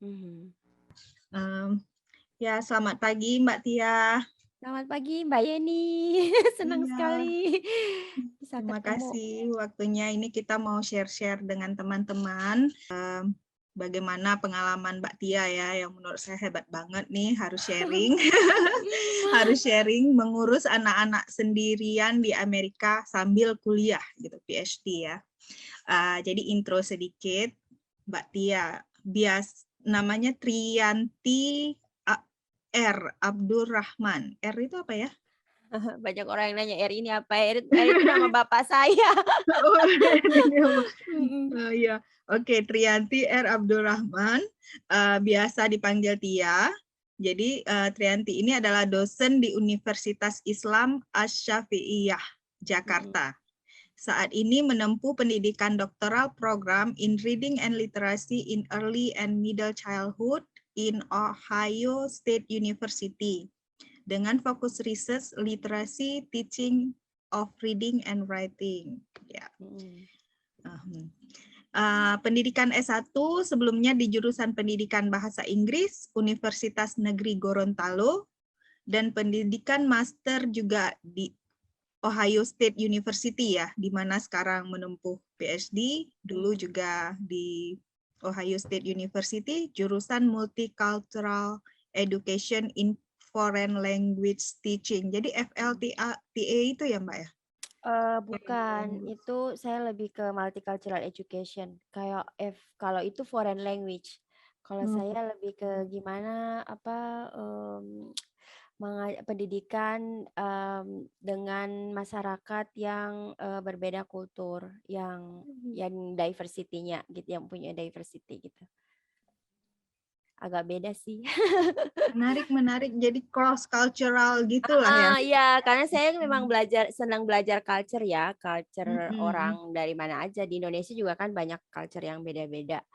Mhm. Ya, selamat pagi Mbak Tia. Selamat pagi Mbak Yeni, senang Iya, sekali bisa terima ketemu. kasih waktunya. Ini kita mau share-share dengan teman-teman bagaimana pengalaman Mbak Tia ya, yang menurut saya hebat banget nih, harus sharing. Harus sharing mengurus anak-anak sendirian di Amerika sambil kuliah gitu, PhD ya. Jadi intro sedikit, Mbak Tia. Namanya Triyanti R. Abdurrahman. R itu apa ya? Banyak orang yang nanya, "R ini apa?" R itu nama bapak saya. Oh, ini apa? Mhm. Oh, iya. Oke, Triyanti R. Abdurrahman, biasa dipanggil Tia. Jadi Triyanti ini adalah dosen di Universitas Islam Asy-Syafi'iyah, Mhm. Jakarta. Saat ini menempuh pendidikan doktoral program in Reading and Literacy in Early and Middle Childhood in Ohio State University dengan fokus research literasi teaching of reading and writing. Ya. Mhm. Pendidikan S1 sebelumnya di jurusan Pendidikan Bahasa Inggris Universitas Negeri Gorontalo dan pendidikan master juga di Ohio State University ya, di mana sekarang menempuh PhD, dulu juga di Ohio State University, jurusan Multicultural Education in Foreign Language Teaching. Jadi FLTA itu ya Mbak ya? Bukan, itu saya lebih ke multicultural education. Kalau itu foreign language. Kalau saya lebih ke gimana pendidikan dengan masyarakat yang berbeda kultur, yang diversity-nya gitu, yang punya diversity gitu. Agak beda sih. Menarik. Jadi cross cultural gitulah ya. Ya, karena saya memang senang belajar culture ya, culture Mm-mm. orang dari mana aja. Di Indonesia juga kan banyak culture yang beda-beda.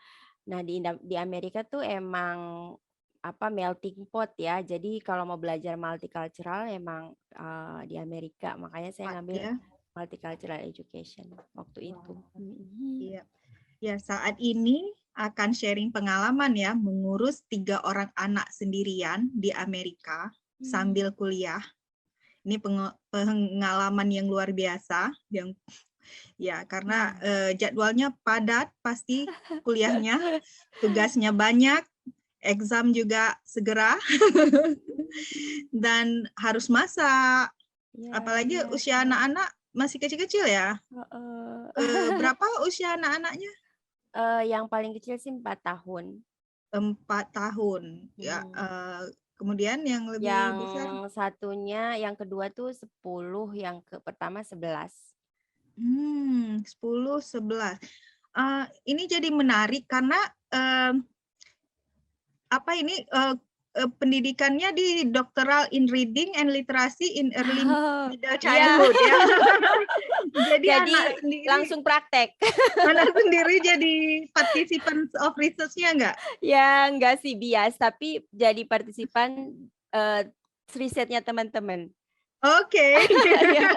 Nah, di Amerika tuh emang melting pot ya. Jadi kalau mau belajar multicultural emang di Amerika. Makanya saya ngambil Ya, multicultural education waktu itu. iya. Ya, saat ini akan sharing pengalaman ya, mengurus 3 orang anak sendirian di Amerika sambil kuliah. Ini pengalaman yang luar biasa, yang ya karena jadwalnya padat pasti kuliahnya, tugasnya banyak, exam juga segera, dan harus masak. Ya, Apalagi usia anak-anak masih kecil-kecil ya. Berapa usia anak-anaknya? yang paling kecil sih 4 tahun. 4 tahun. Ya, kemudian yang lebih Yang besar? yang kedua tuh 10, yang pertama 11. 10, 11. Ini jadi menarik karena apa ini pendidikannya di Doctoral in Reading and Literacy in Early Middle Iya, Childhood ya. Jadi jadi langsung praktek. anak sendiri jadi participants of research-nya enggak? Ya, enggak sih bias, tapi jadi partisipan risetnya teman-teman. Oke. Ya,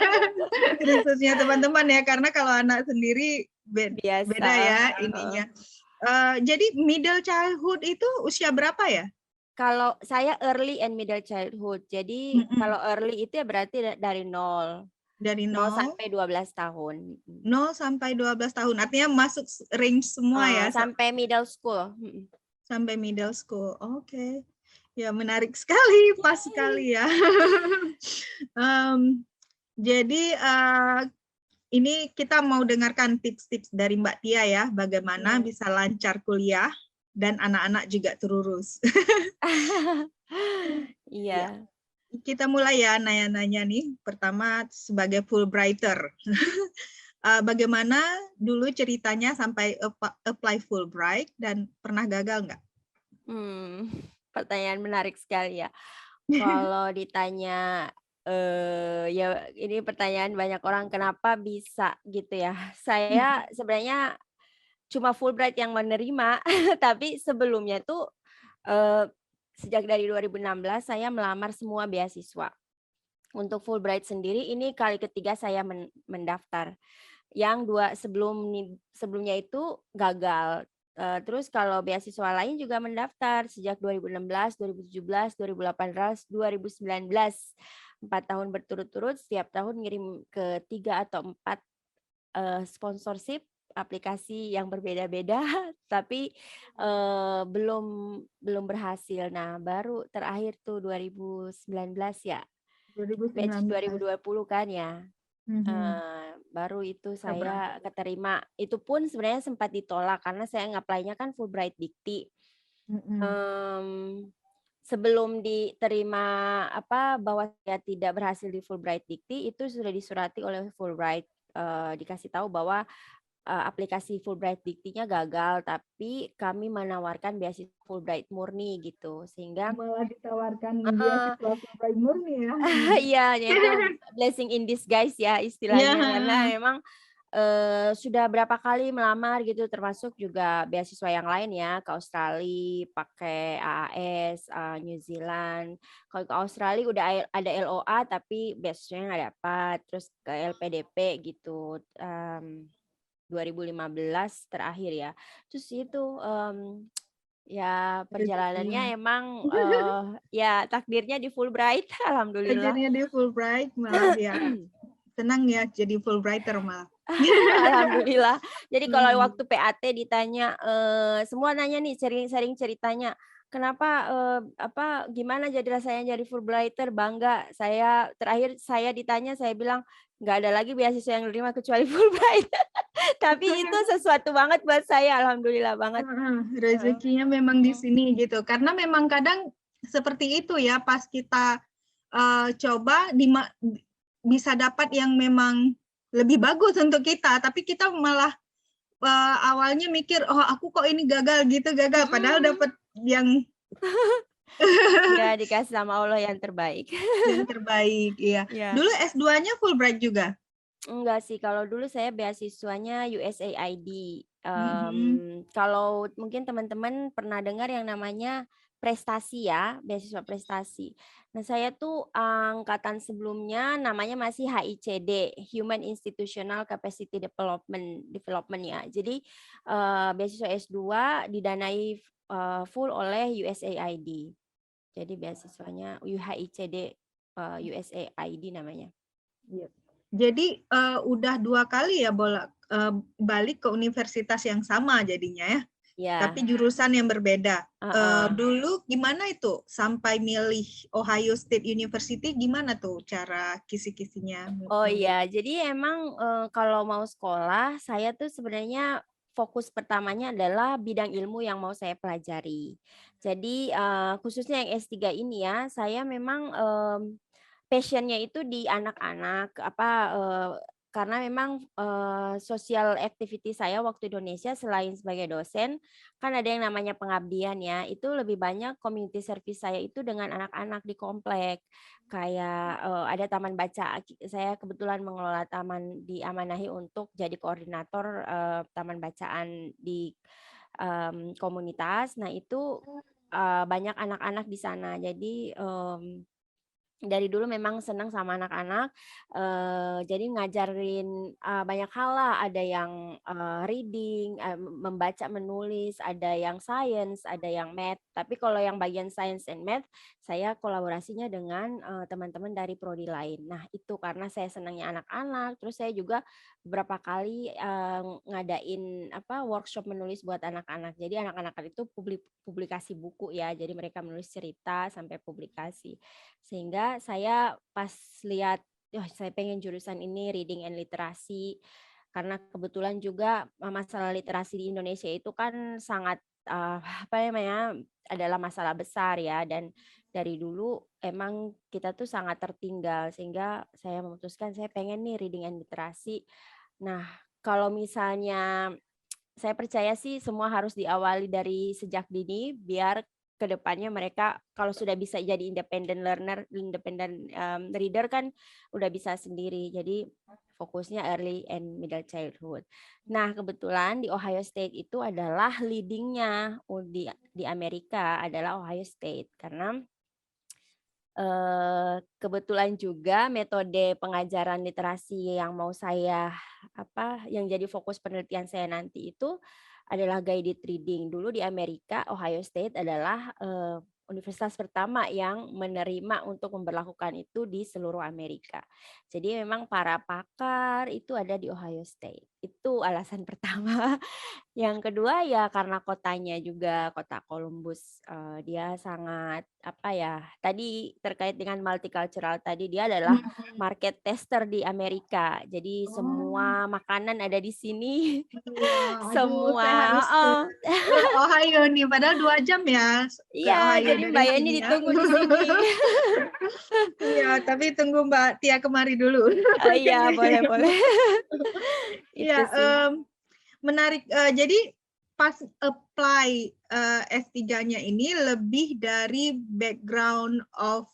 Research-nya teman-teman ya, karena kalau anak sendiri biasa. beda ya ininya. Jadi middle childhood itu usia berapa ya? Kalau saya early and middle childhood. Jadi kalau early itu ya berarti dari 0. Dari 0 0, sampai 12 tahun. 0 sampai 12 tahun. Artinya masuk range semua ya, Sampai middle school. sampai middle school. Oke. Ya, menarik sekali, pas sekali ya. Jadi ini kita mau dengarkan tips-tips dari Mbak Tia ya, bagaimana bisa lancar kuliah dan anak-anak juga terurus. Ya, Iya. kita mulai ya nanya-nanya nih. Pertama sebagai Fulbrighter. Bagaimana dulu ceritanya sampai apply Fulbright dan pernah gagal nggak? Pertanyaan menarik sekali ya. Kalau ditanya, ya ini pertanyaan banyak orang, kenapa bisa gitu ya. Saya sebenarnya cuma Fulbright yang menerima, tapi sebelumnya tuh sejak dari 2016 saya melamar semua beasiswa. Untuk Fulbright sendiri ini kali ketiga saya mendaftar. Yang sebelumnya itu gagal. Terus kalau beasiswa lain juga mendaftar sejak 2016, 2017, 2018, 2019. 4 tahun berturut-turut, setiap tahun ngirim ke 3 atau 4 sponsorship aplikasi yang berbeda-beda, tapi, belum belum berhasil. Nah, baru terakhir tuh 2019 ya, batch 2019. 2020 kan ya. Mhm. Baru itu Keberangkat. saya keterima. Itu pun sebenarnya sempat ditolak karena saya nge-apply-nya kan Fulbright Dikti. Mhm. Mmm, Sebelum diterima bahwa saya tidak berhasil di Fulbright Dikti, itu sudah disurati oleh Fulbright, dikasih tahu bahwa, aplikasi Fulbright Diktinya gagal, tapi kami menawarkan beasiswa Fulbright murni gitu. Sehingga Malah ditawarkan heeh. beasiswa Fulbright murni ya. Iya, itu blessing in disguise ya Iya, istilahnya, karena heeh. memang, sudah berapa kali melamar gitu, termasuk juga beasiswa yang lain ya, ke Australia pakai AAS, New Zealand. Kalau ke Australia udah ada LOA tapi beasiswanya nggak dapat, terus ke LPDP gitu, 2015 terakhir ya. Terus itu, ya perjalanannya Rezekinya. emang, ya takdirnya di Fulbright, alhamdulillah. Akhirnya di Fulbright malah ya senang ya jadi Fulbrighter malah. Alhamdulillah. Jadi kalau Mhm. waktu PAT ditanya, semua nanya nih sharing-sharing ceritanya, "Kenapa, gimana jadi rasanya jadi Fulbrighter?" Bangga. Terakhir saya ditanya, saya bilang, "Nggak ada lagi beasiswa yang diterima kecuali Fulbright." Tapi itu sesuatu banget buat saya, alhamdulillah banget. Heeh, Heeh. rezekinya memang di Mhm. sini gitu. Karena memang kadang seperti itu ya pas kita, coba bisa dapat yang memang lebih bagus untuk kita, tapi kita malah, awalnya mikir, "Oh aku kok ini gagal gitu, gagal." Padahal Mhm. dapat yang Ya dikasih sama Allah yang terbaik. yang terbaik, iya. Ya. Dulu S2-nya Fulbright juga? Enggak sih, kalau dulu saya beasiswanya USAID. Mhm. Kalau mungkin teman-teman pernah dengar yang namanya prestasi ya, beasiswa prestasi. Nah, saya tuh angkatan sebelumnya namanya masih HICD, Human Institutional Capacity Development ya. Jadi, beasiswa S2 didanai, full oleh USAID. Jadi beasiswanya UHICD, USAID namanya. Iya. Jadi, udah 2 kali ya balik ke universitas yang sama jadinya ya? Ya, Tapi jurusan yang berbeda. heeh. Dulu gimana itu sampai milih Ohio State University, gimana tuh cara kisi-kisinya Oh milih? iya, jadi emang, kalau mau sekolah, saya tuh sebenarnya fokus pertamanya adalah bidang ilmu yang mau saya pelajari. Jadi, khususnya yang S3 ini ya, saya memang, passion-nya itu di anak-anak, karena memang, sosial activity saya waktu Indonesia selain sebagai dosen, kan ada yang namanya pengabdian ya, itu lebih banyak community service saya itu dengan anak-anak di komplek. Kayak, ada taman baca, saya kebetulan mengelola taman, diamanahi untuk jadi koordinator, taman bacaan di, komunitas. Nah itu, banyak anak-anak di sana. Jadi, dari dulu memang senang sama anak-anak, jadi ngajarin, banyak hal lah, ada yang, reading, membaca, menulis, ada yang science, ada yang math. Tapi kalau yang bagian science and math, saya kolaborasinya dengan, teman-teman dari prodi lain. Nah itu karena saya senangnya anak-anak, terus saya juga beberapa kali, ngadain, workshop menulis buat anak-anak. Jadi anak-anak itu publikasi buku ya, jadi mereka menulis cerita sampai publikasi. Sehingga saya pas lihat, "Wah, saya pengen jurusan ini reading and literasi." Karena kebetulan juga, masalah literasi di Indonesia itu kan sangat, apa namanya, adalah masalah besar ya, dan dari dulu emang kita tuh sangat tertinggal, sehingga saya memutuskan saya pengen nih reading and literasi. Nah, kalau misalnya saya percaya sih semua harus diawali dari sejak dini, biar kedepannya mereka kalau sudah bisa jadi independent learner, independent, reader kan udah bisa sendiri. Jadi fokusnya early and middle childhood. Nah, kebetulan di Ohio State itu adalah leading-nya, di Amerika adalah Ohio State, karena kebetulan juga metode pengajaran literasi yang mau saya yang jadi fokus penelitian saya nanti itu, adalah guided reading. Dulu di Amerika, Ohio State adalah universitas pertama yang menerima untuk memberlakukan itu di seluruh Amerika. Jadi memang para pakar itu ada di Ohio State. Itu alasan pertama. Yang kedua ya karena kotanya juga kota Columbus, dia sangat apa ya, tadi terkait dengan multicultural tadi, dia adalah Mhm. market tester di Amerika. Jadi Oh, semua makanan ada di sini, wah, aduh semua saya harus ke heeh. Ohio nih, padahal 2 jam ya ke Iya, Ohio jadi dari Mbak Yeni sini ya. ditunggu di sini. Iya, tapi tunggu Mbak Tia kemari dulu Oh ke iya, sini. boleh boleh. Iya, Itu sih. menarik, jadi pas apply, S3-nya ini lebih dari background of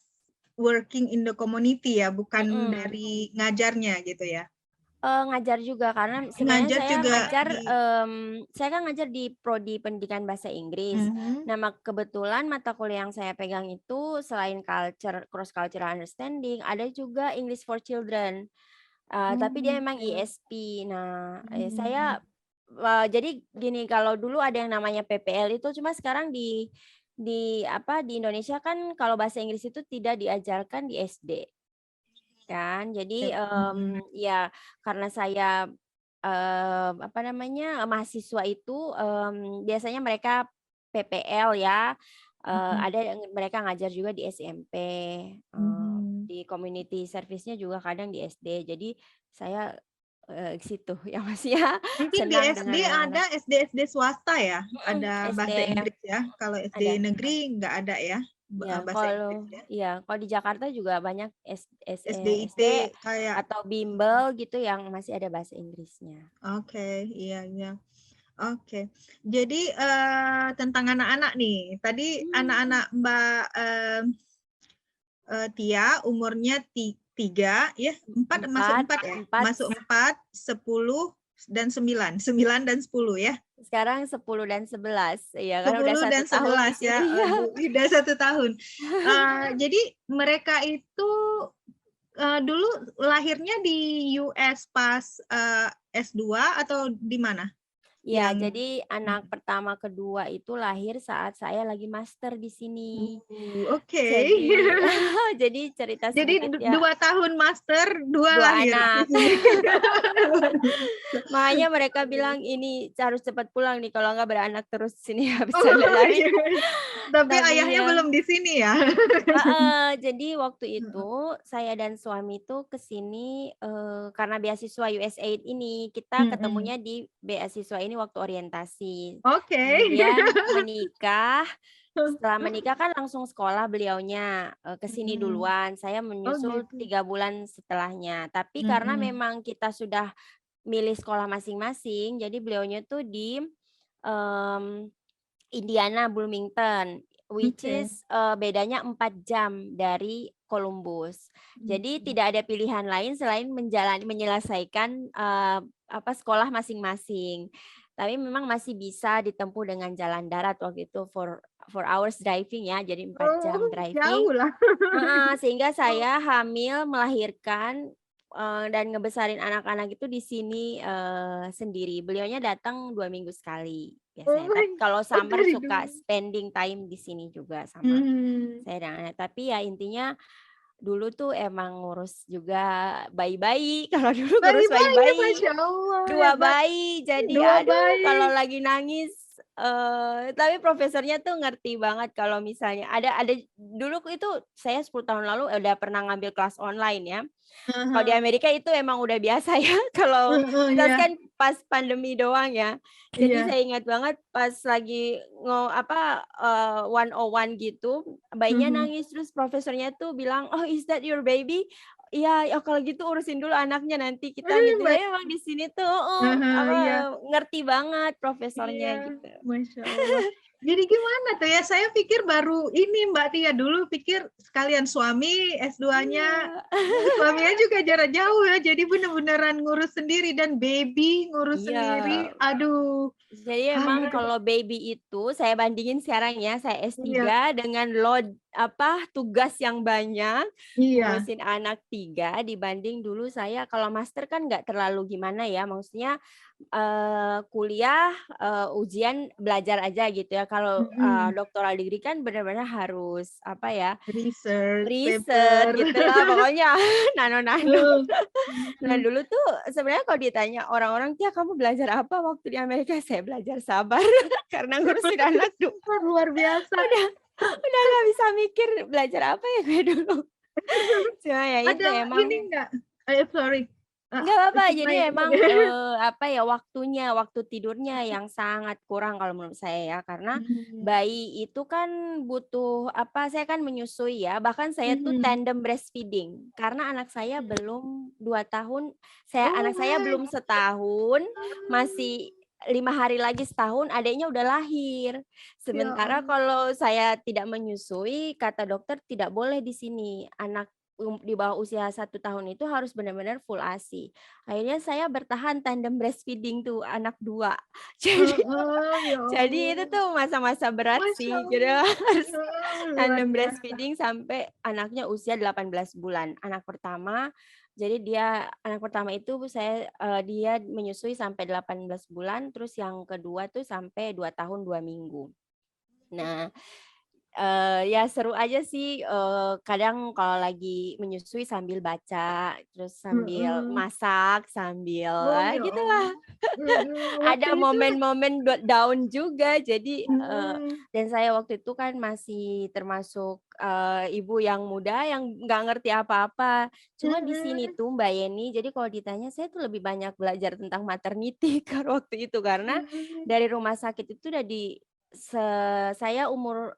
working in the community ya, bukan Mhm. dari ngajarnya gitu ya? Ngajar juga karena sebenarnya Ngajar juga di saya kan ngajar di prodi pendidikan bahasa Inggris. mhm, Nah, kebetulan mata kuliah yang saya pegang itu selain cross cultural understanding, ada juga English for Children, tapi dia memang oke. ISP. Nah, Mhm. saya, jadi gini, kalau dulu ada yang namanya PPL itu, cuma sekarang di Indonesia kan kalau bahasa Inggris itu tidak diajarkan di SD. Kan. Jadi, Mhm, ya karena saya, apa namanya, mahasiswa itu, biasanya mereka PPL ya, mhm, ada yang mereka ngajar juga di SMP, mhm. di community service-nya juga kadang di SD. Jadi saya, ke situ yang maksudnya Mungkin di senang SD dengan anak-anak. ada SD-SD swasta ya? Mhm, Ada SD bahasa Inggris ya? Kalau SD ada. negeri nggak ada ya? Iya, Bahasa Inggris kalau ya? iya, kalau di Jakarta juga banyak SDIT SD kayak atau bimbel gitu yang masih ada bahasa Inggrisnya. oke, iya iya. Oke. Jadi, tentang anak-anak nih, tadi Mmm. anak-anak Mbak, Tia umurnya 3 ya, 4 masuk 4 4 ya? 4 Masuk 4, 10, dan 9, 9 dan 10 ya? sekarang 10 dan 11, iya, karena udah 10 satu dan tahun di 11 ya, sini. aduh udah 1 tahun. Jadi mereka itu, dulu lahirnya di US pas, S2 atau di mana? Iya, Yang jadi anak pertama, kedua itu lahir saat saya lagi master di sini. oke. Jadi jadi cerita Jadi sedikit ya, 2 tahun master, 2 2 lahir di anak. sini. Makanya mereka bilang, "Ini harus cepat pulang nih, kalau nggak beranak terus di sini." Bercanda Oh, tapi iya. Tapi tapi ayahnya ya belum di sini ya? heeh, jadi waktu Heeh. itu saya dan suami tuh ke sini, karena beasiswa USAID ini, kita Mhm. ketemunya di beasiswa ini waktu orientasi. Oke. Kemudian menikah, setelah menikah kan langsung sekolah beliaunya, ke sini Mhm. duluan, saya Oh menyusul gitu. 3 bulan setelahnya. Tapi karena Mhm. memang kita sudah milih sekolah masing-masing, jadi beliaunya tuh di, mmm Indiana, Bloomington, which Oke. is, bedanya 4 jam dari Columbus. Jadi Mhm. tidak ada pilihan lain selain menyelesaikan, apa, sekolah masing-masing. Tapi memang masih bisa ditempuh dengan jalan darat waktu itu 4 hours driving ya, jadi 4 Oh, jam driving. jauh lah. Heeh, sehingga Oh. saya hamil, melahirkan, dan ngebesarin anak-anak itu di sini, sendiri. Beliaunya datang 2 minggu sekali biasanya, tapi Oh, kalau oh summer dari suka dulu. spending time di sini juga sama Mhm. saya dan anak. Tapi ya intinya dulu tuh emang ngurus juga bayi-bayi, kalau dulu ngurus Bayi-bayi, bayi-bayi. Masya Allah, 2 hebat. bayi, jadi 2 aduh kalau bayi. lagi nangis, tapi profesornya tuh ngerti banget kalau misalnya ada dulu itu saya 10 tahun lalu udah pernah ngambil kelas online ya. Kalau di Ah Amerika itu emang udah biasa ya kalau heeh, kelas iya kan pas pandemi doang ya. Jadi iya. saya ingat banget pas lagi apa, 101 gitu, bayinya Mhm. nangis terus profesornya tuh bilang, "Oh, is that your baby?" "Iya, oh kalau gitu urusin dulu anaknya nanti kita," gitu. Baik. Jadi emang di sini tuh heeh, Ah apa, iya. ngerti banget profesornya Iya, gitu. Masya Allah. Jadi gimana tuh ya, saya pikir baru ini Mbak Tia, dulu pikir sekalian suami S2-nya, Iya. suaminya juga jarak jauh ya, jadi bener-beneran ngurus sendiri dan baby ngurus Iya. sendiri, aduh. Jadi emang Hai, kalau baby itu saya bandingin sekarang ya, saya iya, S3 dengan load tugas yang banyak, iya, ngurusin anak 3 dibanding dulu saya kalau master kan nggak terlalu gimana ya, maksudnya, kuliah, ujian belajar aja gitu ya. Kalau, mhm, doctoral degree kan benar-benar harus apa ya, research riset paper, gitulah pokoknya nano-nano. Nah, mhm. dulu tuh sebenarnya kalau ditanya orang-orang, "Tia, kamu belajar apa waktu di Amerika?" Saya belajar sabar karena ngurusin anak Luar biasa. udah udah nggak bisa mikir belajar apa ya gue dulu. Cuma ya itu Ada ini emang enggak sorry, nggak apa-apa, cuma jadi ini emang, waktu tidurnya yang sangat kurang kalau menurut saya ya, karena mhm, bayi itu kan butuh saya kan menyusui ya, bahkan saya tuh mhm, tandem breastfeeding, karena anak saya mhm. belum 2 tahun, Oh, anak saya my. belum setahun, masih 5 hari lagi setahun, adiknya udah lahir. Ya Sementara Allah. kalau saya tidak menyusui, kata dokter tidak boleh di sini, anak di bawah usia 1 tahun itu harus benar-benar full ASI. Akhirnya saya bertahan tandem breastfeeding tuh anak 2. Jadi Heeh, ya jadi itu Allah. tuh masa-masa berat Masya sih gitu, Allah. harus Heeh, luar tandem biasa. breastfeeding sampai anaknya usia 18 bulan. Anak pertama, jadi dia anak pertama itu dia menyusui sampai 18 bulan, terus yang kedua tuh sampai 2 tahun 2 minggu. Nah, ya seru aja sih, kadang kalau lagi menyusui sambil baca, terus sambil Heeh. masak, sambil, Oh, ya gitulah. Allah. Mhm, waktu Ada itu momen-momen down juga. Jadi, mhm, dan saya waktu itu kan masih termasuk, ibu yang muda yang nggak ngerti apa-apa. Cuma di sini mhm, tuh Mbak Yeni, jadi kalau ditanya saya tuh lebih banyak belajar tentang maternity kan waktu itu, karena mhm. dari rumah sakit itu udah saya umur,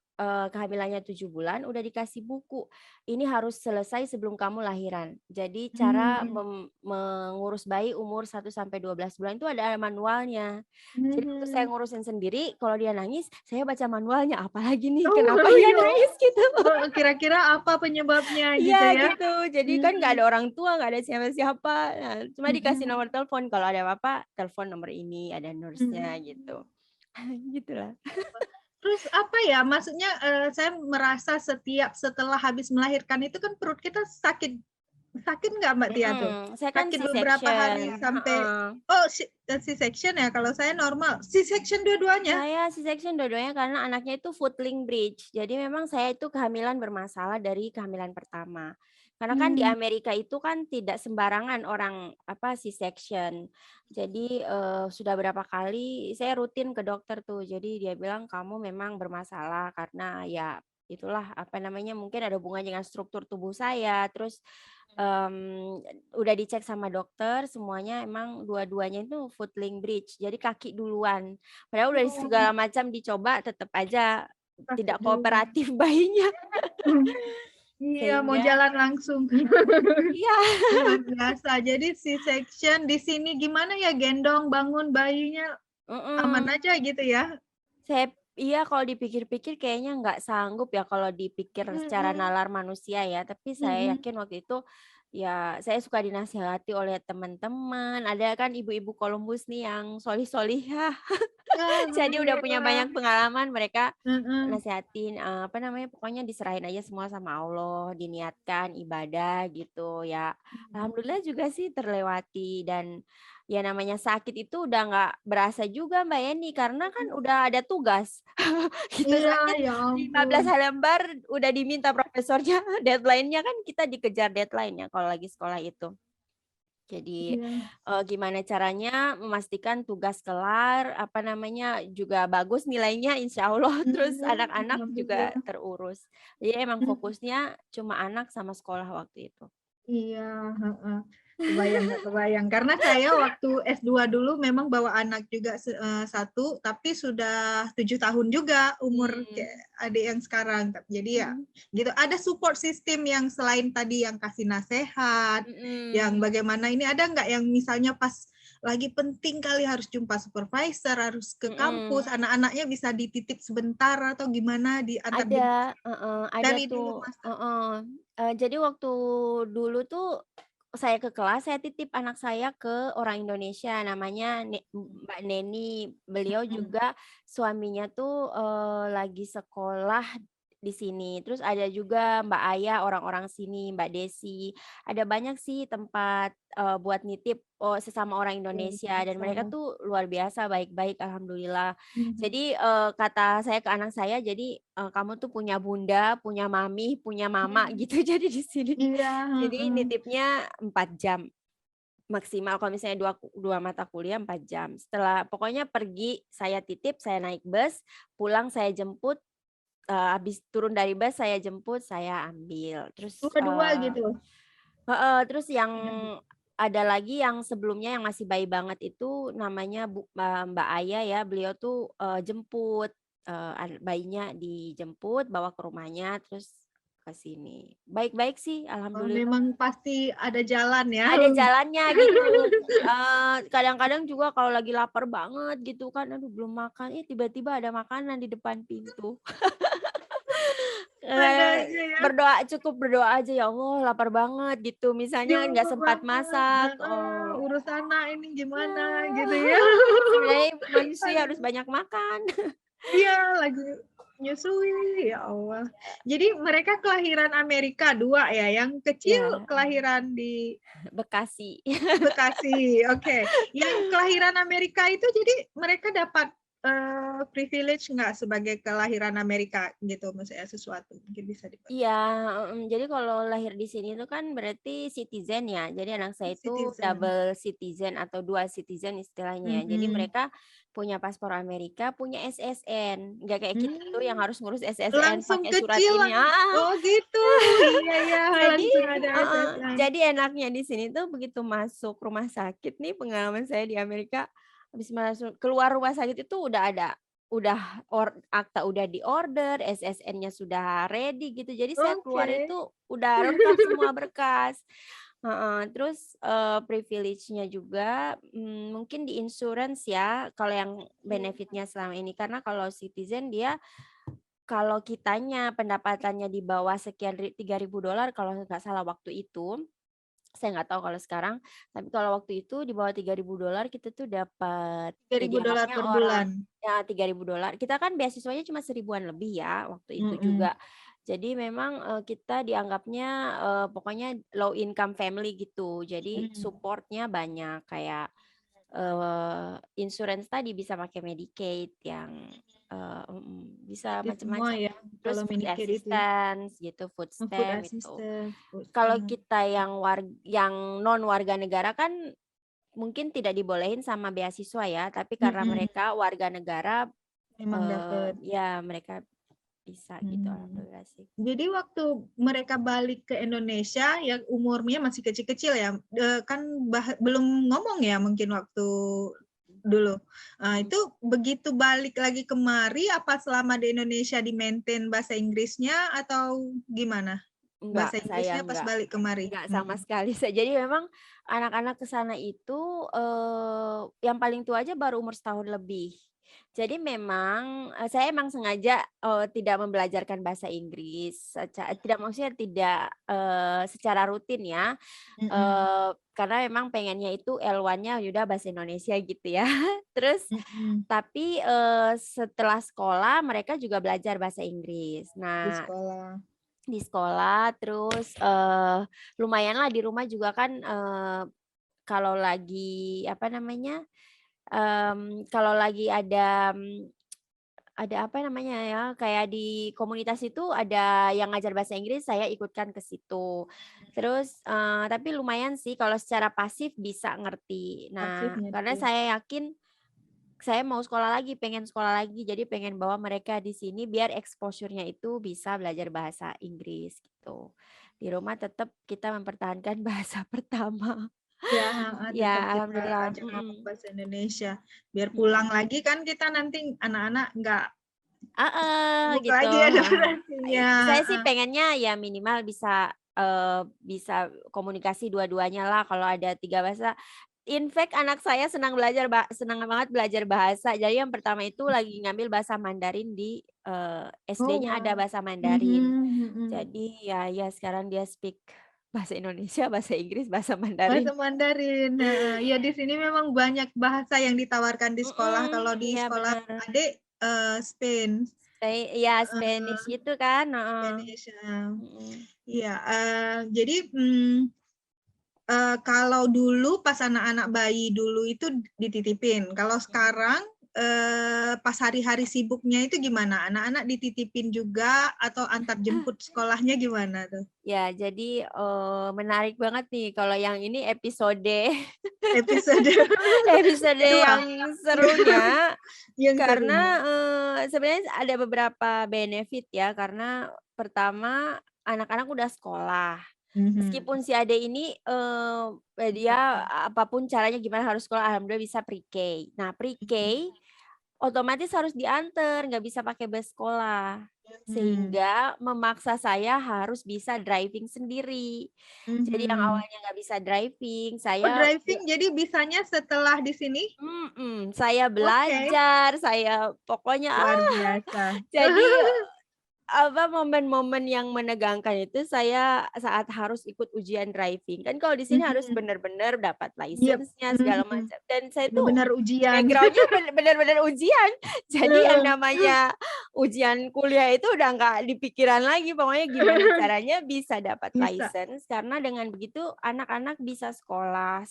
kehamilannya 7 bulan udah dikasih buku, "Ini harus selesai sebelum kamu lahiran." Jadi cara Mmm, mengurus bayi umur 1 sampai 12 bulan itu ada manualnya. Jadi waktu saya mhm. ngurusin sendiri, kalau dia nangis, saya baca manualnya, "Apalagi nih, Oh, kenapa dia ya nangis?" Gitu. kira-kira apa penyebabnya Iya gitu ya? gitu, jadi kan nggak ada Mhm, orang tua, nggak ada siapa-siapa, nah cuma dikasih mhm, nomor telepon, kalau ada apa-apa telepon nomor ini, ada nurse-nya gitu. mhm. Gitulah. Terus apa ya, maksudnya, saya merasa setelah habis melahirkan itu kan perut kita sakit sakit nggak Mbak Tia tuh? Saya kan Sakit beberapa hari C-section, sampai heeh. oh C-section ya? Kalau saya normal. C-section dua-duanya? Saya C-section dua-duanya karena anaknya itu footling bridge. Jadi memang saya itu kehamilan bermasalah dari kehamilan pertama. Karena kan di Mmm, Amerika itu kan tidak sembarangan orang C-section. Jadi, sudah berapa kali saya rutin ke dokter tuh. Jadi dia bilang, "Kamu memang bermasalah karena ya itulah, apa namanya, mungkin ada hubungannya dengan struktur tubuh saya, terus udah dicek sama dokter semuanya emang dua-duanya itu footling bridge, jadi kaki duluan. Padahal udah oh, segala macam dicoba tetap aja sakit tidak duluan. kooperatif bayinya. Iya, mau Sehingga jalan langsung. iya, Luar biasa. Jadi C-section di sini gimana ya gendong, bangun bayinya aman mhm. aja gitu ya? Iya kalau dipikir-pikir kayaknya nggak sanggup ya kalau dipikir secara Mhm, nalar manusia ya, tapi saya mhm. yakin waktu itu, ya saya suka dinasihati oleh teman-teman, ada kan ibu-ibu Columbus nih yang solih-solihah. Jadi udah punya Alhamdulillah. banyak pengalaman mereka Heeh. nasehatin, apa namanya, pokoknya diserahin aja semua sama Allah, diniatkan ibadah gitu ya. Alhamdulillah juga sih terlewati dan ya namanya sakit itu udah nggak berasa juga Mbak Yeni, karena kan udah ada tugas. Gitu Iya, sakit ya 15 ampun. lembar udah diminta profesornya, deadline-nya kan kita dikejar deadline ya kalau lagi sekolah itu. Jadi, Iya. gimana caranya memastikan tugas kelar, apa namanya, juga bagus nilainya insya Allah, terus Mhm, anak-anak juga alhamdulillah. terurus. Jadi emang Mhm. fokusnya cuma anak sama sekolah waktu itu. Iya, heeh. Kebayang nggak kebayang. Karena saya waktu S2 dulu memang bawa anak juga 1, tapi sudah 7 tahun juga umur Mmm, kayak adik yang sekarang. Jadi ya mhm, gitu, ada support system yang selain tadi yang kasih nasehat, yang mhm, bagaimana ini ada nggak yang misalnya pas lagi penting kali harus jumpa supervisor, harus ke mhm. kampus, anak-anaknya bisa dititip sebentar atau gimana, diantar jemput Ada dari tuh, dulu Mas? heeh. Jadi waktu dulu tuh saya ke kelas, saya titip anak saya ke orang Indonesia namanya Mbak Neni. Beliau Mhm. juga suaminya tuh, lagi sekolah di sini. Terus ada juga Mbak Aya, orang-orang sini, Mbak Desi. Ada banyak sih tempat, buat nitip, sesama orang Luar Indonesia dan mereka biasa. tuh luar biasa baik-baik, alhamdulillah. Mhm. Jadi, kata saya ke anak saya, "Jadi, kamu tuh punya bunda, punya mami, punya mama," Mhm. gitu jadi di sini. Iya, Jadi heeh. nitipnya 4 jam maksimal kalau misalnya 2 mata kuliah 4 jam. Setelah pokoknya pergi saya titip, saya naik bus, pulang saya jemput, habis turun dari bus saya jemput, saya ambil. Terus, Dua-dua gitu? heeh, terus yang Mhm. ada lagi yang sebelumnya yang masih bayi banget itu namanya Mbak Aya ya, beliau tuh, jemput, bayinya dijemput bawa ke rumahnya terus ke sini. Baik-baik sih Oh, alhamdulillah. memang pasti ada jalan ya Ada untuk jalannya gitu, kadang-kadang juga kalau lagi lapar banget gitu kan, aduh belum makan, tiba-tiba ada makanan di depan pintu. ada aja ya. Cukup berdoa aja, "Ya Allah lapar banget," gitu, Ya misalnya nggak Allah sempat banget, masak, heeh, urus anak ini gimana gitu ya. ya sebenarnya manusia harus Aduh, banyak makan. iya lagi nyusui, ya Allah. Jadi mereka kelahiran Amerika 2 ya, yang kecil Ya, kelahiran di Bekasi. Bekasi, oke. Yang kelahiran Amerika itu jadi mereka dapat, privilege nggak sebagai kelahiran Amerika gitu, maksudnya sesuatu mungkin bisa Iya, jadi kalau lahir di sini itu kan berarti citizen ya, jadi anak saya itu citizen. double citizen atau dual citizen istilahnya ya. Jadi Mhm. mereka punya paspor Amerika, punya SSN, nggak kayak kita tuh yang Mmm, harus ngurus SSN langsung pakai surat kecil ini oh gitu, iya iya, Jadi langsung ada heeh, SSN. jadi enaknya di sini tuh begitu masuk rumah sakit nih pengalaman saya di Amerika, habis masuk keluar rumah sakit itu udah ada akta udah diorder, SSN-nya sudah ready gitu. Jadi saya keluar Oke. itu udah lengkap semua berkas. Heeh, terus, privilege-nya juga, mungkin di insurance ya, kalau yang benefit-nya selama ini. Karena kalau citizen dia kalau kitanya pendapatannya di bawah sekian $3.000 kalau nggak salah waktu itu, saya nggak tahu kalau sekarang, tapi kalau waktu itu di bawah $3.000 kita tuh dapat ya $3.000 dianggapnya per orang bulan? ya $3.000 kita kan beasiswanya cuma seribuan lebih ya waktu itu Mhm. juga. Jadi memang, kita dianggapnya, pokoknya low income family gitu. Jadi Mhm. support-nya banyak kayak insurance tadi bisa pakai Medicaid yang, bisa Gratis semua macam-macam. ya Terus kalau food Medicare itu? assistance gitu, food Oh, food stamp itu. assistance, food Kalau stamp. kita yang non warga negara kan mungkin tidak dibolehin sama beasiswa ya, tapi karena Mhm, mereka warga negara, memang dapat. ya mereka bisa gitu, Mmm. alhamdulillah sih. Jadi waktu mereka balik ke Indonesia yang umurnya masih kecil-kecil ya, kan belum ngomong ya mungkin waktu dulu. Mhm. Itu begitu balik lagi kemari, apa selama di Indonesia di-maintain bahasa Inggrisnya atau gimana? Enggak, Bahasa saya Inggrisnya pas enggak. balik kemari? Enggak sama Mhm. sekali. Jadi memang anak-anak ke sana itu, yang paling tua aja baru umur setahun lebih. Jadi memang, saya emang sengaja, tidak membelajarkan bahasa Inggris tidak maksudnya tidak, secara rutin ya, Mhm. karena memang pengennya itu L1-nya ya udah bahasa Indonesia gitu ya. Terus Mhm. tapi, setelah sekolah mereka juga belajar bahasa Inggris. Di Nah sekolah. di sekolah terus, lumayanlah di rumah juga kan, kalau lagi apa namanya, kalau lagi ada apa namanya ya, kayak di komunitas itu ada yang ngajar bahasa Inggris, saya ikutkan ke situ. Terus, tapi lumayan sih kalau secara pasif bisa ngerti. Pasif Nah, karena ngerti. saya yakin saya mau sekolah lagi, pengen sekolah lagi, jadi pengen bawa mereka di sini biar exposure-nya itu bisa belajar bahasa Inggris gitu. Di rumah tetap kita mempertahankan bahasa pertama. Ya, heeh, Ya, tetap kita alhamdulillah, ajak ngomong mhm, bahasa Indonesia. Biar pulang mhm. lagi kan kita nanti anak-anak nggak Heeh, sibuk gitu, lagi heeh. adaptasinya, Saya sih heeh. pengennya ya minimal bisa komunikasi dua-duanya lah kalau ada 3 bahasa. In fact anak saya senang banget belajar bahasa. Jadi yang pertama itu lagi ngambil bahasa Mandarin di, Oh, SD-nya ada wow. bahasa Mandarin. Mhm, mhm. Jadi ya sekarang dia speak. bahasa Indonesia, bahasa Inggris, bahasa Mandarin. Bahasa Mandarin, heeh. Ya di sini memang banyak bahasa yang ditawarkan di sekolah. Kalau di Iya sekolah benar. adik, Spain, Iya heeh, Spanish gitu kan, heeh. Spanish, heeh. Mhm. Iya, jadi, kalau dulu pas anak-anak bayi dulu itu dititipin, kalau sekarang, pas hari-hari sibuknya itu gimana? Anak-anak dititipin juga atau antar jemput sekolahnya gimana tuh? Ya jadi, menarik banget nih kalau yang ini episode Episode episode kedua yang serunya yang karena, serunya. sebenarnya ada beberapa benefit ya, karena pertama anak-anak udah sekolah. Mhm. Meskipun si ade ini, dia apapun caranya gimana harus sekolah, alhamdulillah bisa pre-K. Nah pre-K otomatis harus diantar, nggak bisa pakai bus sekolah. Mhm. Sehingga memaksa saya harus bisa driving sendiri. Jadi yang Mhm. awalnya nggak bisa driving, Oh driving jadi bisanya setelah di sini? saya Oke, belajar, saya pokoknya, luar biasa. jadi apa, momen-momen yang menegangkan itu saya saat harus ikut ujian driving. Kan kalau di sini harus Mhm. benar-benar dapat Iya, license-nya segala mhm. macam dan saya tuh Benar-benar ujian. background-nya bener-bener ujian. Jadi yang Heeh. namanya ujian kuliah itu udah nggak di pikiran lagi, pokoknya gimana caranya bisa dapat Bisa. license, karena dengan begitu anak-anak bisa sekolah,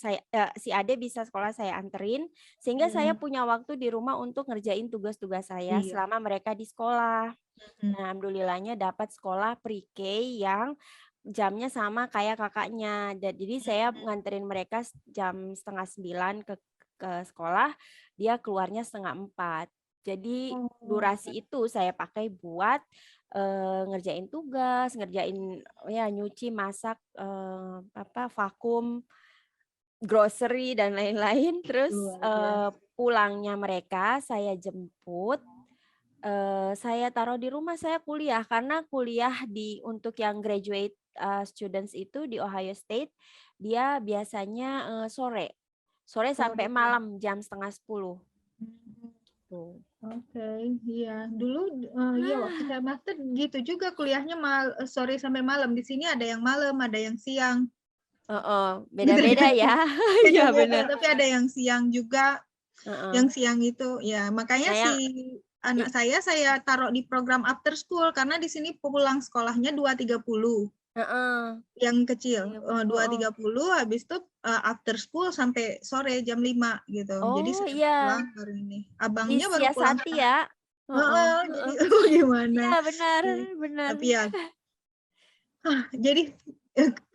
si ade bisa sekolah saya anterin, sehingga saya Mhm. punya waktu di rumah untuk ngerjain tugas-tugas saya Iya. selama mereka di sekolah. Mhm. Nah, alhamdulillahnya dapat sekolah pre-K yang jamnya sama kayak kakaknya. Jadi saya nganterin mereka jam 8:30 ke sekolah, dia keluarnya 3:30. Jadi Oh, durasi itu saya pakai buat, ngerjain tugas, ngerjain ya nyuci, masak, vakum, grocery dan lain-lain. Terus, luar biasa. pulangnya mereka saya jemput. Saya taruh di rumah, saya kuliah, karena kuliah untuk yang graduate, students itu di Ohio State, dia biasanya, sore. Sore sampai Sore. malam jam 9:30 Mhm. tuh. Oke, iya. Dulu, iya waktu saya master gitu juga kuliahnya sore sampai malam. Di sini ada yang malam, ada yang siang. Heeh, beda-beda ya. Tergantung. Iya Beda-beda, bener, tapi ada yang siang juga. heeh. Yang siang itu, ya makanya Nah si yang i anak saya taruh di program after school karena di sini pulang sekolahnya 2.30 heeh, yang kecil, 30, heeh. 2.30 habis itu, after school sampai sore jam 5 gitu. Jadi Oh sudah iya, pulang hari ini. Abangnya baru pulang disiasati setengah, ya? Heeh heeh, jadi heeh. gimana. Iya benar Iya, benar. tapi ya jadi,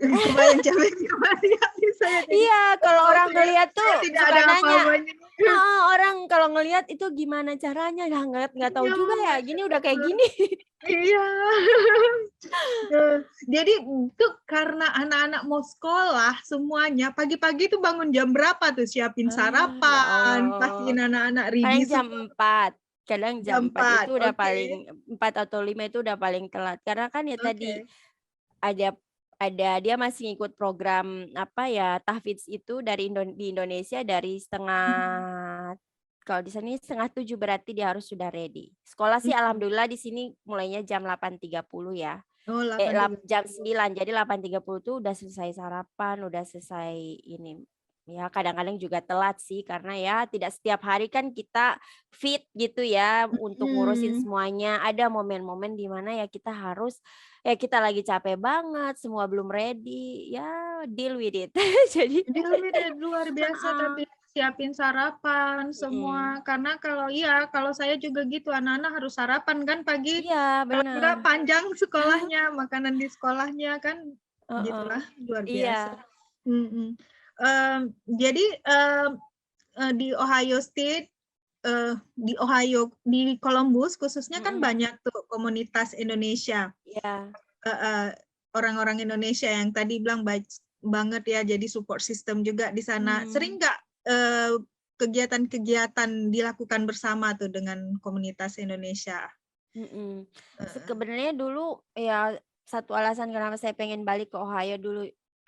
kebayang capeknya Maria di saya jadi, Iya, kalau oh orang ngelihat tuh saya tidak suka ada nanya, apa-apanya. heeh, orang kalau ngelihat itu gimana caranya, lah nggak tahu Iya, juga ya, Masya gini udah kayak Allah. gini. Iya. Jadi itu karena anak-anak mau sekolah semuanya, pagi-pagi tuh bangun jam berapa tuh siapin Ya sarapan, Allah. pastiin anak-anak Kadang ready jam semua, 4, kadang jam jam 4 itu 4, udah oke, paling 4 atau 5 itu udah paling telat. Karena kan ya tadi oke. ada dia masih ngikut program apa ya, tahfidz itu di Indonesia dari Mhm, kalau di sini 6:30 berarti dia harus sudah ready. Sekolah sih mhm. alhamdulillah di sini mulainya jam 8:30 ya. Oh 8.30. Jam 9, jadi 8:30 tuh udah selesai sarapan, udah selesai ini. Ya kadang-kadang juga telat sih karena ya tidak setiap hari kan kita fit gitu ya untuk ngurusin Mhm. semuanya. Ada momen-momen di mana ya kita harus, ya kita lagi capek banget, semua belum ready, ya deal with it. Jadi Jadi lebih dari luar biasa heeh, tapi siapin sarapan mhm. semua, karena kalau iya, kalau saya juga gitu, anak-anak harus sarapan kan pagi, Iya kalau benar, enggak panjang sekolahnya, makanan di sekolahnya kan heeh. gitulah, luar Iya, biasa. Mhm. Jadi, di Ohio State, di Ohio, di Columbus khususnya kan mhm, banyak tuh komunitas Indonesia. iya, Heeh, orang-orang Indonesia yang tadi bilang baik banget ya, jadi support system juga di sana. mmm. Sering nggak, kegiatan-kegiatan dilakukan bersama tuh dengan komunitas Indonesia? Mhm. Heeh. Sebenarnya dulu ya satu alasan kenapa saya pengen balik ke Ohio dulu,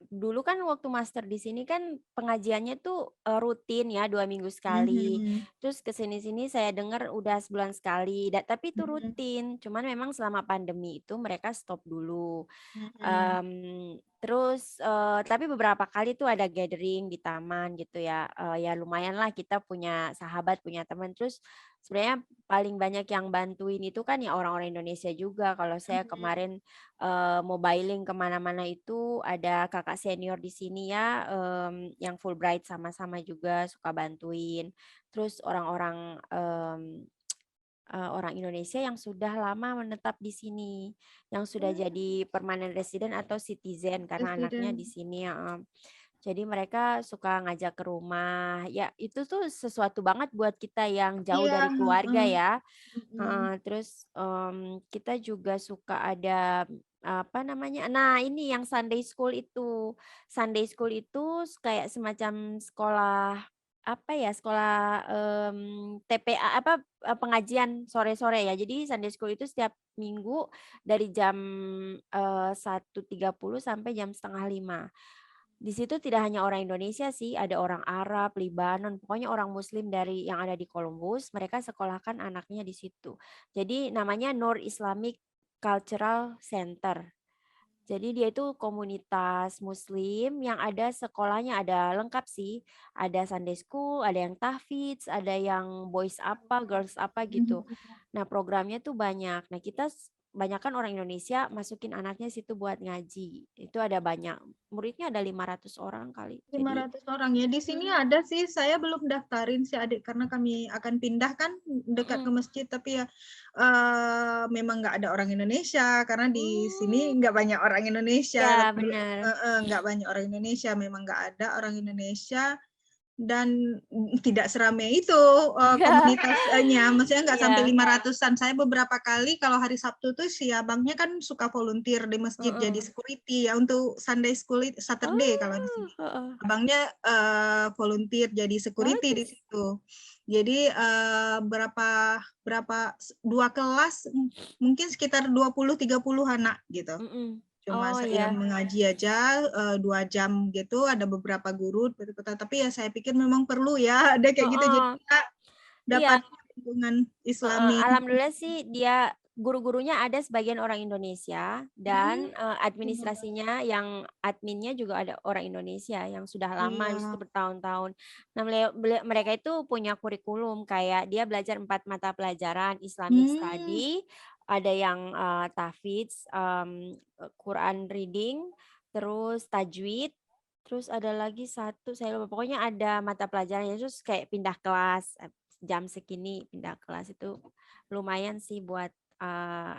dulu kan waktu master di sini kan pengajiannya tuh rutin ya 2 minggu sekali. Mhm, Terus ke sini-sini saya dengar udah sebulan sekali. Tapi itu mhm, rutin. Cuman memang selama pandemi itu mereka stop dulu. mhm. Terus, tapi beberapa kali tuh ada gathering di taman gitu ya, ya lumayan lah kita punya sahabat, punya teman. Terus sebenarnya paling banyak yang bantuin itu kan ya orang-orang Indonesia juga. Kalau saya Mhm. kemarin, mobiling ke mana-mana itu ada kakak senior di sini ya, yang Fulbright sama-sama juga suka bantuin. Terus orang-orang, orang Indonesia yang sudah lama menetap di sini, yang sudah jadi permanent resident atau citizen karena anaknya di Presiden. sini, heeh. Jadi mereka suka ngajak ke rumah, ya itu tuh sesuatu banget buat kita yang jauh Iya, dari keluarga heeh, ya, mhm. heeh. Terus, kita juga suka ada, apa namanya, nah ini yang Sunday school itu. Sunday school itu kayak semacam sekolah, apa ya, sekolah, TPA apa, pengajian sore-sore ya. Jadi Sunday school itu setiap minggu dari jam, 1.30 sampai jam 4:30. Di situ tidak hanya orang Indonesia sih, ada orang Arab, Libanon, pokoknya orang Muslim dari yang ada di Columbus, mereka sekolahkan anaknya di situ. Jadi namanya Nur Islamic Cultural Center. Jadi dia itu komunitas Muslim yang ada sekolahnya, ada lengkap sih. Ada Sunday School, ada yang tahfidz, ada yang boys apa, girls apa gitu. Mhm. Nah programnya tuh banyak. Nah kita banyakan orang Indonesia masukin anaknya situ buat ngaji. Itu ada banyak. Muridnya ada 500 orang kali. Jadi 500 orang ya. Di sini mm, ada sih, saya belum daftarin si adik karena kami akan pindah kan dekat ke mm, masjid, tapi ya memang nggak ada orang Indonesia karena di sini mm. nggak banyak orang Indonesia. Ya benar. Nggak banyak orang Indonesia, memang nggak ada orang Indonesia. Dan tidak seramai itu komunitasnya, maksudnya nggak sampai Iya. 500-an. Saya beberapa kali kalau hari Sabtu tuh si abangnya kan suka volunteer di masjid jadi Heeh. security ya untuk Sunday school Saturday kalau di Oh, sini. heeh. Abangnya volunteer jadi security di Bagus. situ. Jadi berapa berapa dua kelas mungkin sekitar 20-30 anak gitu. Mm-mm. Cuma Oh yang ya. mengaji aja 2 jam gitu, ada beberapa guru, tapi ya saya pikir memang perlu ya ada kayak gitu, jadi Heeh. kita Iya, dapat lingkungan heeh. Islami. Alhamdulillah sih dia guru-gurunya ada sebagian orang Indonesia dan Hmm, administrasinya yang adminnya juga ada orang Indonesia yang sudah lama di situ iya. bertahun-tahun. Nah, mereka itu punya kurikulum kayak dia belajar 4 mata pelajaran, Islamic Hmm, Study, ada yang tahfidz, Quran reading, terus tajwid, terus ada lagi satu saya lupa. Pokoknya ada mata pelajarannya terus kayak pindah kelas jam segini pindah kelas itu lumayan sih buat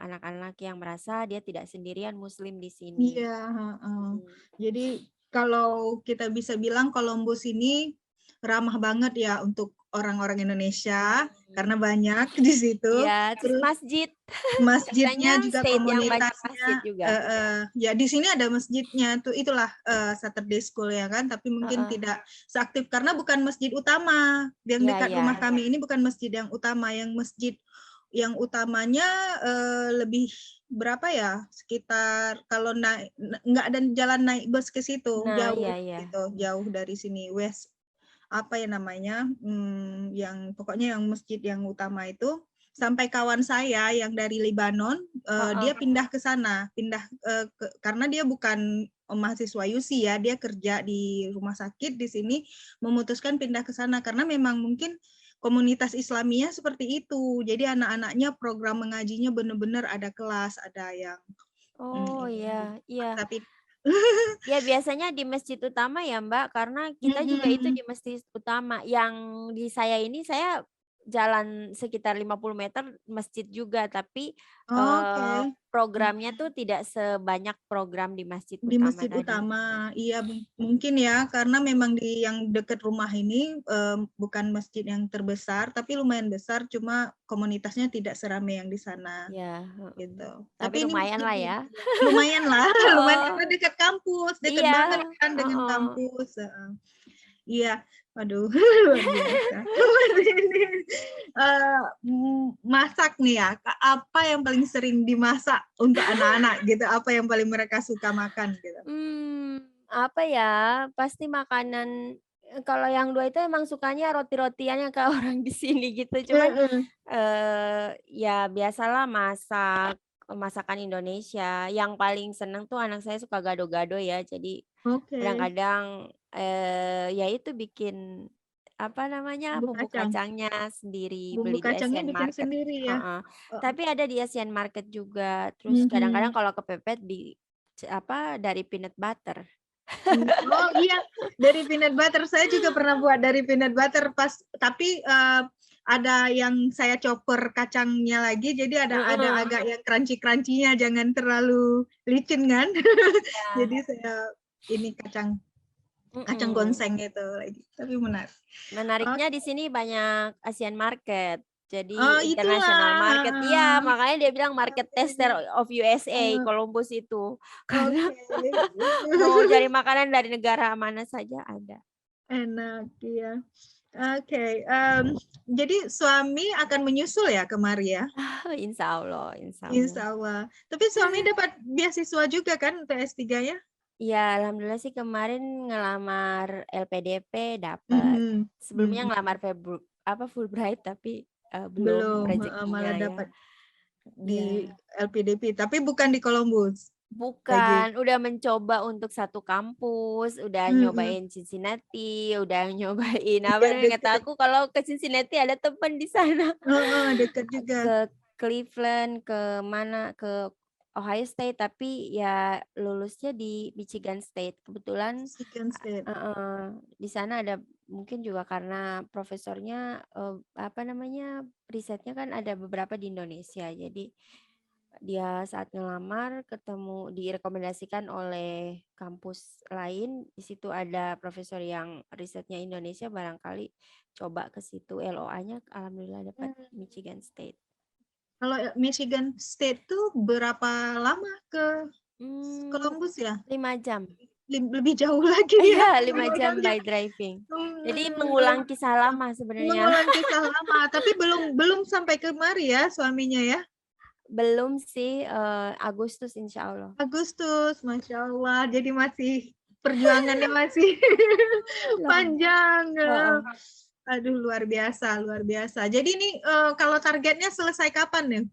anak-anak yang merasa dia tidak sendirian muslim di sini. iya, heeh. Mm. Jadi kalau kita bisa bilang Columbus ini ramah banget ya untuk orang-orang Indonesia Mm. karena banyak di situ. Iya, terus Terus masjid. masjidnya Katanya juga state yang banyak komunitasnya masjid juga. ya di sini ada masjidnya tuh itulah Saturday School ya kan, tapi mungkin Heeh. tidak seaktif karena bukan masjid utama yang Ya, dekat rumah ya. kami ini, bukan masjid yang utama. Yang masjid yang utamanya lebih berapa ya, sekitar kalau naik nggak ada jalan naik bus ke situ, Nah, jauh iya, iya. gitu, jauh dari sini. West apa ya namanya, yang pokoknya yang masjid yang utama itu, sampai kawan saya yang dari Lebanon, Heeh. dia pindah ke sana, pindah karena dia bukan mahasiswa UC ya, dia kerja di rumah sakit di sini, memutuskan pindah ke sana karena memang mungkin komunitas Islamiyah seperti itu. Jadi anak-anaknya program mengajinya benar-benar ada kelas, ada yang Oh, ini, iya, iya. tapi Ya biasanya di masjid utama ya Mbak, karena kita juga itu mm-mm. di masjid utama. Yang di saya ini saya jalan sekitar 50 meter masjid juga, tapi Oke. programnya tuh tidak sebanyak program di masjid Di utama masjid tadi. utama, iya mungkin ya karena memang di yang dekat rumah ini bukan masjid yang terbesar, tapi lumayan besar, cuma komunitasnya tidak seramai yang di sana Ya, heeh. gitu. Tapi Tapi ini lumayan lah ya. lumayan lah, lumayan Oh, karena dekat kampus, dekat iya, banget kan dengan heeh. kampus. Iya, waduh luar biasa. Masak nih ya, apa yang paling sering dimasak untuk anak-anak gitu? Apa yang paling mereka suka makan gitu? Hmm, apa ya, pasti makanan kalau yang 2 itu emang sukanya roti-rotian yang kayak orang di sini gitu, cuman, Heeh. ya biasalah masakan Indonesia, yang paling seneng tuh anak saya suka gado-gado ya, jadi Oke, kadang-kadang, ya itu bikin, apa namanya, bumbu bumbu kacang. kacangnya sendiri, Bumbu beli di kacangnya Asian bikin Market, sendiri ya? heeh. Heeh. Tapi ada di Asian Market juga, terus kadang-kadang Mhm. kalau kepepet dari peanut butter. Oh iya, dari peanut butter. Saya juga pernah buat dari peanut butter tapi, ada yang saya chopper kacangnya lagi, jadi ada Heeh, agak yang crunchy-crunchy-nya, jangan terlalu licin kan. iya, Jadi saya ini kacang kacang mhm. gonseng itu lagi, tapi menarik. Menariknya di Oke. sini banyak Asian Market, Oh jadi international itulah, market iya, heeh. makanya dia bilang market Oke, tester of USA, eee, Columbus itu. Karena oke. mau cari makanan dari negara mana saja ada. Enak, iya. Oke, jadi suami akan menyusul ya kemari ya? Insya Allah, insya Allah. Insya Allah. Tapi suami dapat beasiswa juga kan untuk S3 ya? Iya, alhamdulillah sih kemarin ngelamar LPDP dapat. Mhm, Sebelumnya mhm. ngelamar Fulbright tapi, belum Belum, heeh, rezekinya malah ya. dapat di Iya. LPDP, tapi bukan di Columbus lagi? Bukan, udah mencoba untuk satu kampus, udah Mhm, nyobain Cincinnati, udah nyobain apa iya namanya, kata dekat. aku kalau ke Cincinnati ada teman di sana. Heeh, dekat juga. Ke Cleveland, ke mana, ke Ohio State, tapi ya lulusnya di Michigan State. Kebetulan Michigan State. heeh, di sana ada mungkin juga karena profesornya, apa namanya, risetnya kan ada beberapa di Indonesia. Jadi dia saat ngelamar ketemu direkomendasikan oleh kampus lain, di situ ada profesor yang risetnya Indonesia, barangkali coba ke situ, LOA-nya alhamdulillah dapat Mmm, Michigan State. kalau Michigan State tuh berapa lama ke Mmm, Columbus ya? 5 jam. Lebih jauh lagi ya, Iya, 5 5 jam jam ya? by driving. Jadi Belum mengulang kisah lama sebenarnya. mengulang kisah lama, tapi belum belum sampai kemari ya suaminya ya? Belum sih, Agustus insya Allah. Agustus, Masya Allah, jadi masih perjuangannya masih Lama. panjang. Heeh. Aduh luar biasa luar biasa. Jadi ini, kalau targetnya selesai kapan nih?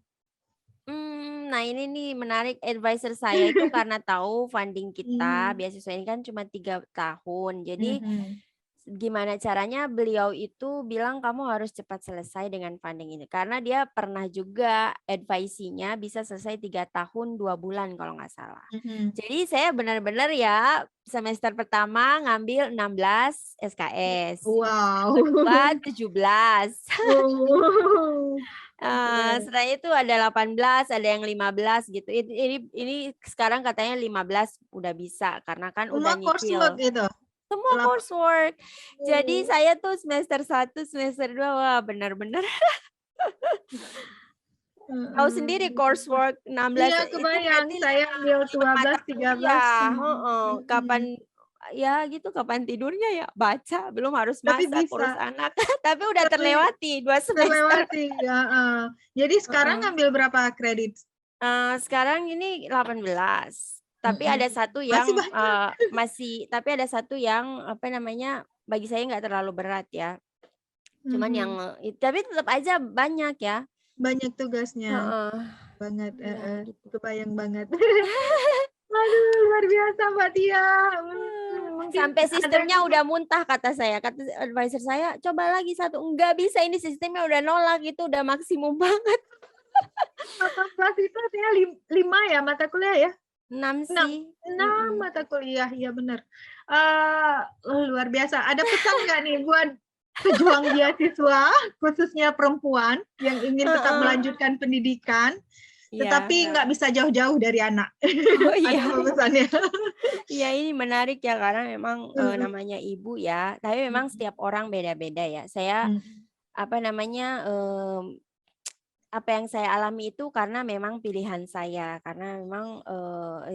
Nah ini nih menarik, advisor saya itu karena tahu funding kita, Mhm, beasiswa ini kan cuma 3 tahun. Jadi mhm, gimana caranya beliau itu bilang kamu harus cepat selesai dengan funding ini. Karena dia pernah juga advisinya bisa selesai 3 tahun 2 bulan kalau nggak salah. mhm. Jadi saya benar-benar ya semester pertama ngambil 16 SKS, Wow. kedua 17. Wow. Oke. Setelah itu ada 18, ada yang 15 gitu. Ini sekarang katanya 15 udah bisa karena kan udah Semua coursework nyicil itu? semua Lap coursework. Jadi oh, saya tuh semester 1, semester 2 wah benar-benar tahu sendiri heeh. coursework 16 Iya itu kebayang, berarti saya 5 ambil 5 mata 12, 13. kuliah, heeh. Kapan Mhm. ya gitu kapan tidurnya ya baca, belum harus Tapi masak, urus bisa, anak. Tapi udah tapi terlewati 2 semester. terlewati, heeh. Jadi sekarang Heeh. ngambil berapa kredit? Sekarang ini 18, tapi ada Mhm. satu Masih yang, banyak. tapi ada satu yang, apa namanya, bagi saya nggak terlalu berat ya. Cuman yang Mhm. tapi tetap aja banyak ya. Banyak tugasnya, Heeh, banget, iya heeh, gitu. kebayang banget. Aduh luar biasa Mbak Tia, mungkin Sampai ada sistemnya udah muntah kata saya, kata advisor saya, "Coba lagi satu." "Enggak bisa ini sistemnya udah nolak, itu udah maksimum banget." 18 itu artinya 5 ya mata kuliah ya? 6 6 sih, 6 mhm. mata kuliah, iya benar. Luar biasa. Ada pesan nggak nih buat pejuang beasiswa, khususnya perempuan yang ingin tetap Heeh, melanjutkan pendidikan, iya. tetapi nggak bisa jauh-jauh dari anak? Oh Ada iya. apa pesannya? Iya ini menarik ya karena memang, Mhm, namanya ibu ya, tapi memang mhm, setiap orang beda-beda ya. Saya, mhm, apa namanya, apa yang saya alami itu karena memang pilihan saya, karena memang,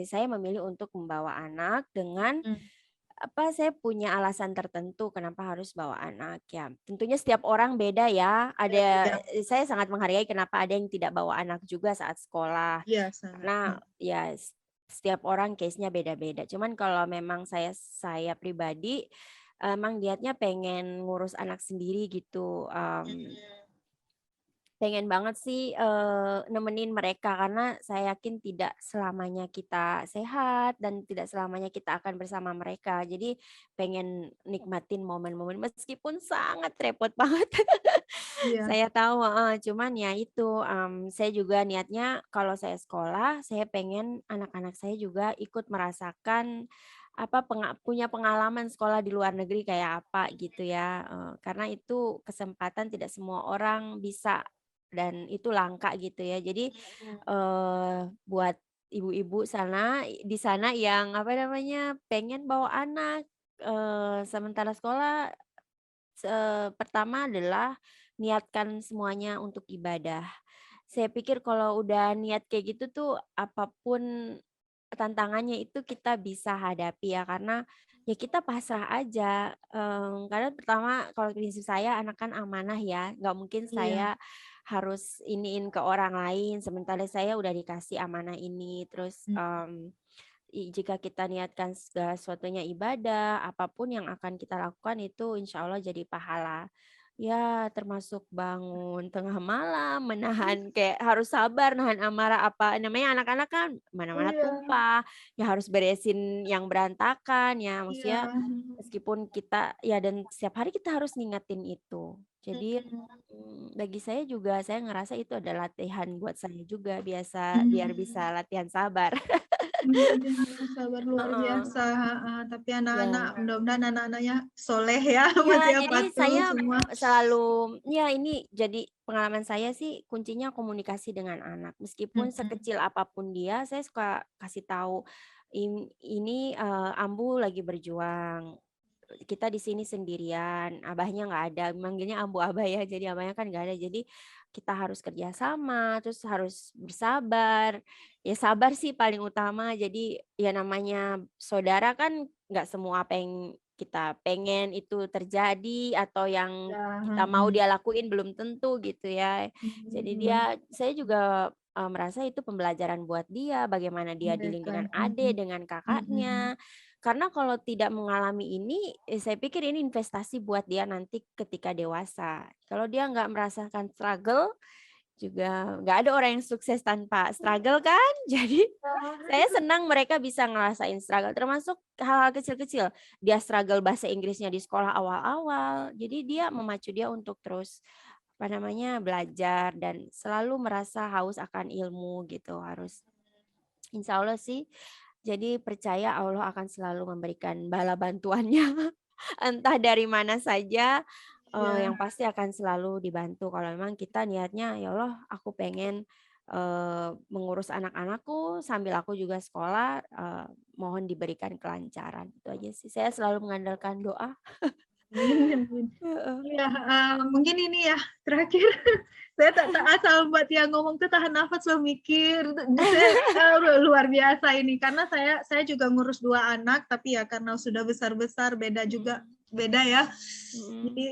saya memilih untuk membawa anak dengan, mmm, apa, saya punya alasan tertentu kenapa harus bawa anak ya. Tentunya setiap orang beda ya, beda-beda. saya sangat menghargai kenapa ada yang tidak bawa anak juga saat sekolah. Iya sangat, Karena ya setiap orang case-nya beda-beda. Cuman kalau memang saya pribadi, emang niatnya pengen ngurus anak sendiri gitu, pengen banget sih, nemenin mereka karena saya yakin tidak selamanya kita sehat dan tidak selamanya kita akan bersama mereka. Jadi pengen nikmatin momen-momen meskipun sangat repot banget. Iya. Saya tahu, heeh, cuman ya itu, saya juga niatnya kalau saya sekolah, saya pengen anak-anak saya juga ikut merasakan apa, punya pengalaman sekolah di luar negeri kayak apa gitu ya, karena itu kesempatan tidak semua orang bisa dan itu langka gitu ya. Jadi, buat ibu-ibu di sana yang apa namanya, pengen bawa anak, sementara sekolah, pertama adalah niatkan semuanya untuk ibadah. Saya pikir kalau udah niat kayak gitu tuh apapun tantangannya itu kita bisa hadapi ya karena ya kita pasrah aja, karena pertama kalau prinsip saya anak kan amanah ya, nggak mungkin Iya. saya harus iniin ke orang lain sementara saya udah dikasih amanah ini. Terus, Mhm. jika kita niatkan segala sesuatunya ibadah, apapun yang akan kita lakukan itu insya Allah jadi pahala. Ya termasuk bangun tengah malam, menahan kayak harus sabar nahan amarah apa namanya anak-anak kan mana-mana Iya, tumpah, ya harus beresin yang berantakan ya iya. maksudnya meskipun kita ya dan setiap hari kita harus ngingetin itu. Jadi, Mhm. bagi saya juga saya ngerasa itu adalah latihan buat saya juga biar Mmm. bisa latihan sabar. Latihan sabar luar Heeh, biasa, heeh. Tapi anak-anak iya. mudah-mudahan anak-anaknya soleh ya, Iya, Mbak Tia, jadi patuh saya semua. selalu ya ini jadi pengalaman saya sih kuncinya komunikasi dengan anak. Meskipun Mhm. sekecil apapun dia, saya suka kasih tahu, ini, Ambu lagi berjuang, kita di sini sendirian, abahnya nggak ada." Manggilnya Ambu Abah ya, jadi abahnya kan nggak ada. Jadi kita harus kerja sama, terus harus bersabar. Ya sabar sih paling utama, jadi ya namanya saudara kan nggak semua apa yang kita pengen itu terjadi atau yang Ya, kita mau mhm. dia lakuin belum tentu gitu ya. Jadi Mhm. saya juga, merasa itu pembelajaran buat dia, bagaimana dia dealing Mereka, dengan mhm. adik, dengan Mhm. kakaknya. Karena kalau tidak mengalami ini, saya pikir ini investasi buat dia nanti ketika dewasa. Kalau dia nggak merasakan struggle, juga nggak ada orang yang sukses tanpa struggle kan. Jadi saya senang mereka bisa ngerasain struggle, termasuk hal-hal kecil-kecil. Dia struggle bahasa Inggrisnya di sekolah awal-awal, jadi dia memacu dia untuk terus, apa namanya, belajar dan selalu merasa haus akan ilmu gitu, harus insya Allah sih, jadi percaya Allah akan selalu memberikan bala bantuannya, entah dari mana saja, Iya. yang pasti akan selalu dibantu kalau memang kita niatnya, "Ya Allah aku pengen, mengurus anak-anakku sambil aku juga sekolah, mohon diberikan kelancaran." Itu aja sih, saya selalu mengandalkan doa. Amin amin. Heeh. Iya, mungkin ini ya, terakhir saya tak asal Mbak Tia ngomong tuh tahan nafas loh mikir, saya, luar biasa ini karena saya juga ngurus 2 anak, tapi ya karena sudah besar-besar beda juga Mhm, beda ya. mhm. Jadi,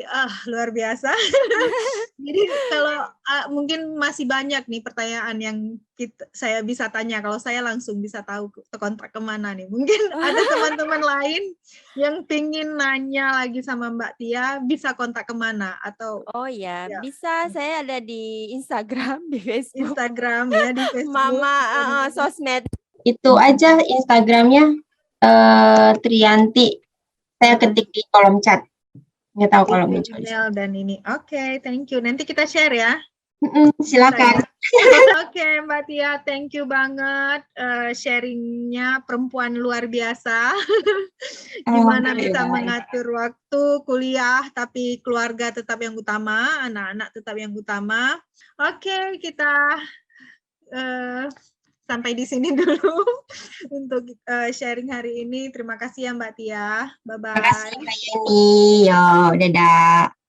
luar biasa. Jadi kalau, mungkin masih banyak nih pertanyaan yang saya bisa tanya, kalau saya langsung bisa tahu kontak kemana nih. Mungkin ada teman-teman lain yang pingin nanya lagi sama Mbak Tia, bisa kontak kemana? Atau Oh ya, ya bisa saya ada di Instagram, di Facebook, Instagram ya, di Facebook Mama dan heeh, sosmed. Itu aja Instagramnya Triyanti. Saya ketik di kolom chat. Nggak tahu kalau muncul di email situ. dan ini. Oke, thank you. Nanti kita share ya. Silakan. Oke, Mbak Tia, thank you banget sharingnya perempuan luar biasa. Gimana bisa Alhamdulillah. mengatur waktu kuliah, tapi keluarga tetap yang utama, anak-anak tetap yang utama. Oke, kita sampai di sini dulu untuk sharing hari ini. Terima kasih ya Mbak Tia. Terima kasih Bye-bye. Mbak Yeni. Yo, dadah.